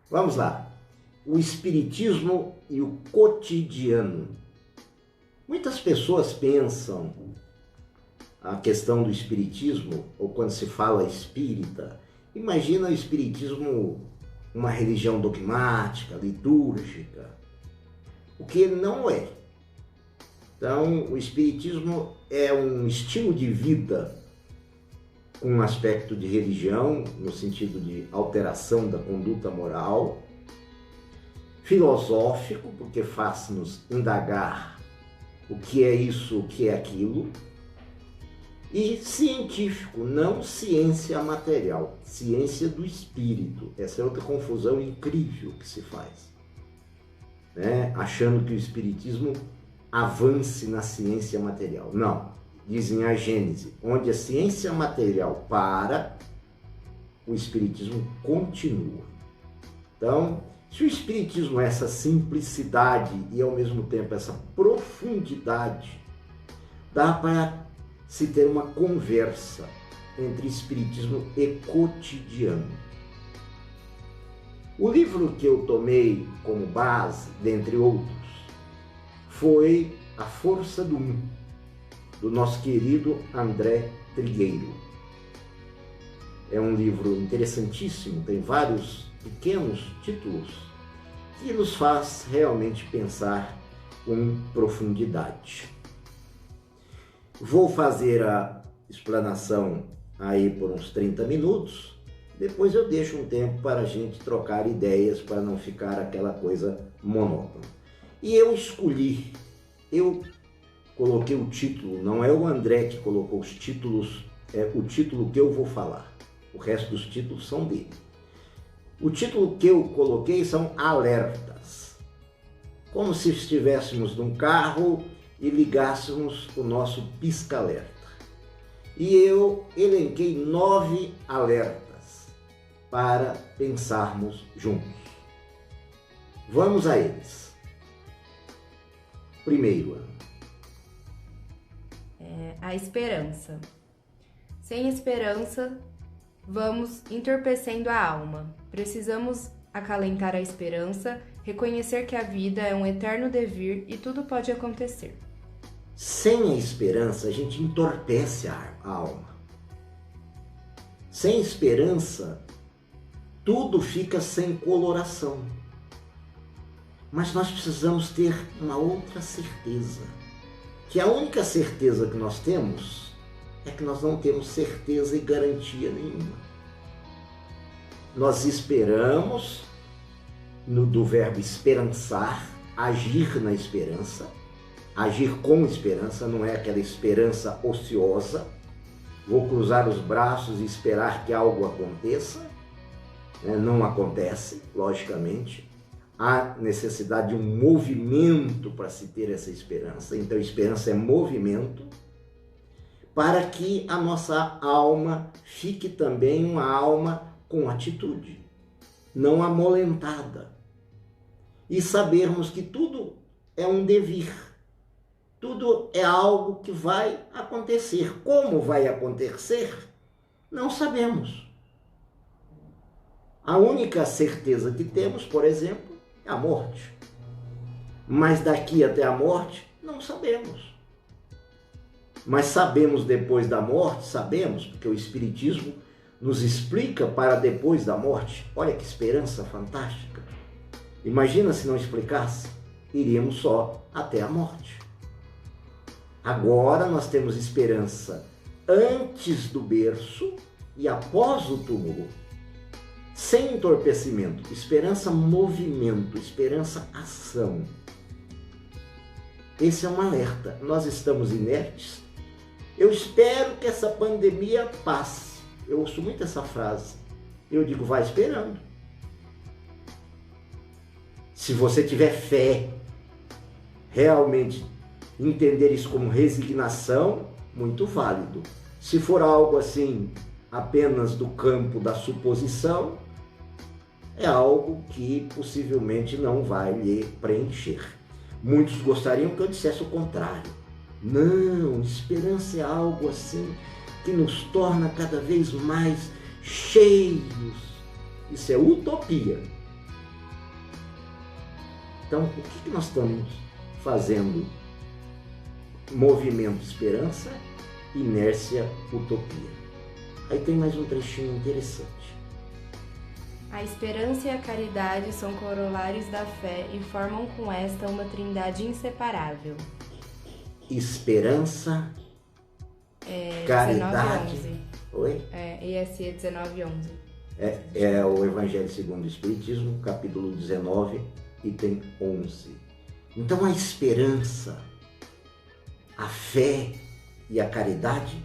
Vamos lá. O espiritismo e o cotidiano. Muitas pessoas pensam a questão do espiritismo, ou quando se fala espírita, imagina o espiritismo uma religião dogmática, litúrgica, o que ele não é. Então, o espiritismo é um estilo de vida com um aspecto de religião, no sentido de alteração da conduta moral, filosófico, porque faz-nos indagar o que é isso, o que é aquilo, e científico, não ciência material, ciência do espírito. Essa é outra confusão incrível que se faz, né? Achando que o espiritismo avance na ciência material. Não, dizem a Gênese, onde a ciência material para, o espiritismo continua. Então, se o espiritismo é essa simplicidade e ao mesmo tempo essa profundidade, dá para se ter uma conversa entre espiritismo e cotidiano. O livro que eu tomei como base, dentre outros, foi A Força do Um, do nosso querido André Trigueiro. É um livro interessantíssimo, tem vários pequenos títulos que nos faz realmente pensar com profundidade. Vou fazer a explanação aí por uns 30 minutos, depois eu deixo um tempo para a gente trocar ideias, para não ficar aquela coisa monótona. E eu coloquei o título, não é o André que colocou os títulos, é o título que eu vou falar. O resto dos títulos são dele. O título que eu coloquei são alertas. Como se estivéssemos num carro e ligássemos o nosso pisca-alerta. E eu elenquei 9 alertas para pensarmos juntos. Vamos a eles. Primeiro, a esperança. Sem esperança, vamos entorpecendo a alma. Precisamos acalentar a esperança, reconhecer que a vida é um eterno devir e tudo pode acontecer. Sem a esperança, a gente entorpece a alma. Sem esperança, tudo fica sem coloração. Mas nós precisamos ter uma outra certeza, que a única certeza que nós temos é que nós não temos certeza e garantia nenhuma. Nós esperamos, do verbo esperançar, agir na esperança, agir com esperança, não é aquela esperança ociosa, vou cruzar os braços e esperar que algo aconteça, não acontece, logicamente. Há necessidade de um movimento para se ter essa esperança, então esperança é movimento, para que a nossa alma fique também uma alma com atitude, não amolentada, e sabermos que tudo é um devir, tudo é algo que vai acontecer. Como vai acontecer, não sabemos. A única certeza que temos, por exemplo, é a morte. Mas daqui até a morte, não sabemos. Mas sabemos depois da morte, sabemos, porque o Espiritismo nos explica para depois da morte. Olha que esperança fantástica. Imagina se não explicasse, iríamos só até a morte. Agora nós temos esperança antes do berço e após o túmulo. Sem entorpecimento, esperança movimento, esperança ação. Esse é um alerta. Nós estamos inertes. Eu espero que essa pandemia passe. Eu ouço muito essa frase. Eu digo, vai esperando. Se você tiver fé, realmente entender isso como resignação, muito válido. Se for algo assim, apenas do campo da suposição, é algo que possivelmente não vai lhe preencher. Muitos gostariam que eu dissesse o contrário. Não, esperança é algo assim que nos torna cada vez mais cheios. Isso é utopia. Então, por que nós estamos fazendo movimento esperança, inércia, utopia? Aí tem mais um trechinho interessante. A esperança e a caridade são corolários da fé e formam com esta uma trindade inseparável. Esperança, caridade... 19:11. Oi? ESE 19:11. É o Evangelho segundo o Espiritismo, capítulo 19, item 11. Então a esperança, a fé e a caridade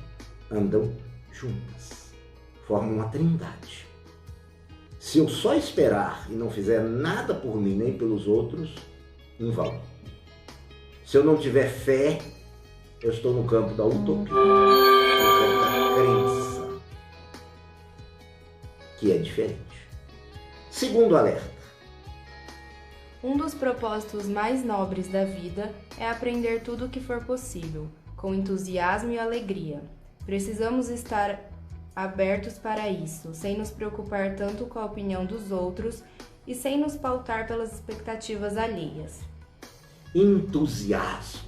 andam juntas, formam uma trindade. Se eu só esperar e não fizer nada por mim nem pelos outros, em vão. Se eu não tiver fé, eu estou no campo da utopia, no campo da crença, que é diferente. Segundo alerta. Um dos propósitos mais nobres da vida é aprender tudo o que for possível, com entusiasmo e alegria. Precisamos estar abertos para isso, sem nos preocupar tanto com a opinião dos outros e sem nos pautar pelas expectativas alheias. Entusiasmo.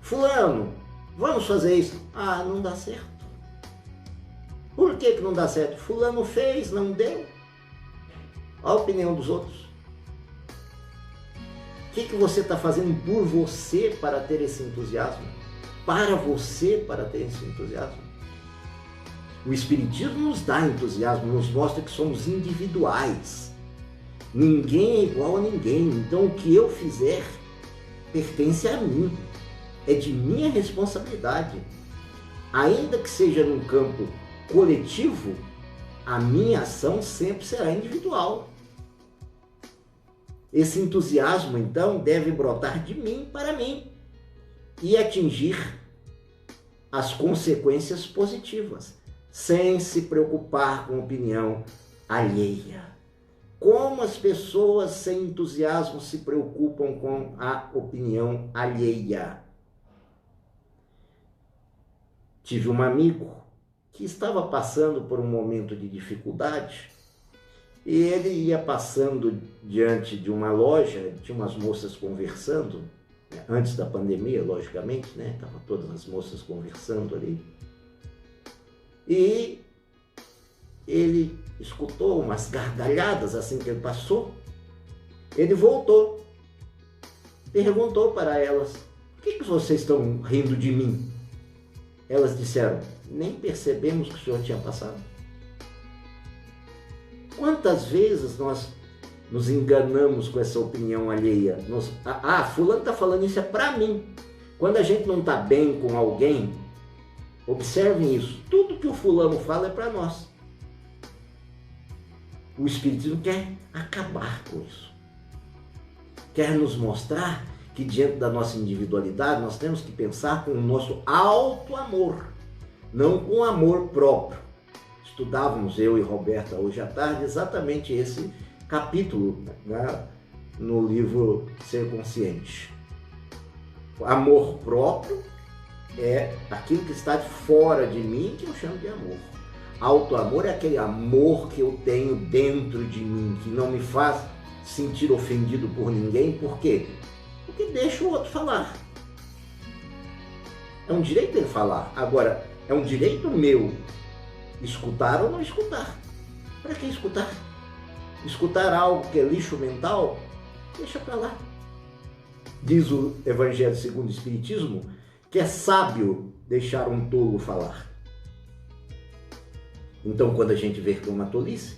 Fulano, vamos fazer isso. Ah, não dá certo. Por que não dá certo? Fulano fez, não deu. A opinião dos outros. O que você está fazendo por você para ter esse entusiasmo? Para você para ter esse entusiasmo? O Espiritismo nos dá entusiasmo, nos mostra que somos individuais. Ninguém é igual a ninguém. Então o que eu fizer pertence a mim. É de minha responsabilidade. Ainda que seja num campo coletivo, a minha ação sempre será individual. Esse entusiasmo, então, deve brotar de mim para mim e atingir as consequências positivas, sem se preocupar com a opinião alheia. Como as pessoas sem entusiasmo se preocupam com a opinião alheia? Tive um amigo que estava passando por um momento de dificuldade e ele ia passando diante de uma loja, tinha umas moças conversando, antes da pandemia, logicamente, né? Estavam todas as moças conversando ali. E ele escutou umas gargalhadas assim que ele passou. Ele voltou, perguntou para elas: por que vocês estão rindo de mim? Elas disseram: nem percebemos que o senhor tinha passado. Quantas vezes nós nos enganamos com essa opinião alheia? Fulano está falando isso é para mim. Quando a gente não está bem com alguém, observem isso. Tudo que o fulano fala é para nós. O Espiritismo quer acabar com isso. Quer nos mostrar que diante da nossa individualidade nós temos que pensar com o nosso auto-amor, não com amor próprio. Estudávamos, eu e Roberta, hoje à tarde, exatamente esse capítulo, né, no livro Ser Consciente. Amor próprio é aquilo que está de fora de mim, que eu chamo de amor. Auto-amor é aquele amor que eu tenho dentro de mim, que não me faz sentir ofendido por ninguém. Por quê? Porque deixa o outro falar. É um direito dele falar. Agora, é um direito meu escutar ou não escutar. Para que escutar? Escutar algo que é lixo mental? Deixa para lá. Diz o Evangelho segundo o Espiritismo que é sábio deixar um tolo falar. Então, quando a gente vê que é uma tolice,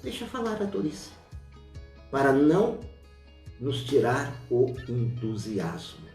deixa falar a tolice, para não nos tirar o entusiasmo.